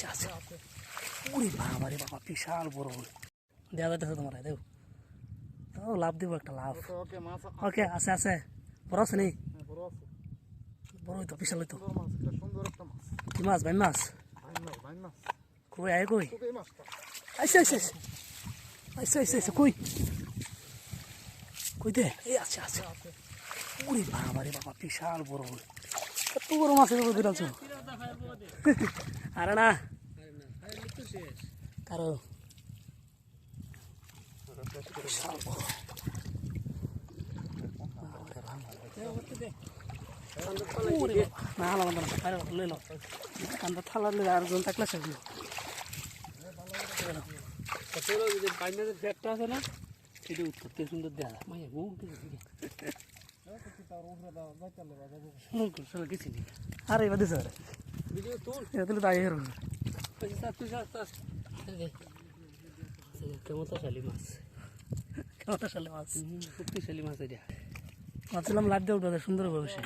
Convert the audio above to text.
আছে আছে ওরে বাবা রে বাবা বিশাল বড় দেওয়া যাইতেছে তোমার দেও ও লাভ দিব একটা লাভ ওকে আছে আছে বড় আছে নি বড় হইতো বিশাল হইতো কি মাছ ভাই মাছ কই আয় কই আইসে আইসে আইসে আইসে আইসে কই কই দে এই আছে আছে ওরে বাবা রে বাবা বিশাল বড় কত বড় মাছ এগুলো দিলাছো আরে না কারো বিশাল বড় না আলাদা না লই লো কান্দা থালা লই আর জন থাকলে সেগুলো বাইনাদের ফ্যাক্টর আছে না এটা উঠতে সুন্দর দেখা মাইয়া ঘুম কিছু আরে এবার দিছে তুই তাই হেরো কেমতাশালী মাছ কেমতাশালী মাছ শক্তিশালী মাছ এটা ভাবছিলাম লাভ দেওয়া সুন্দর বসে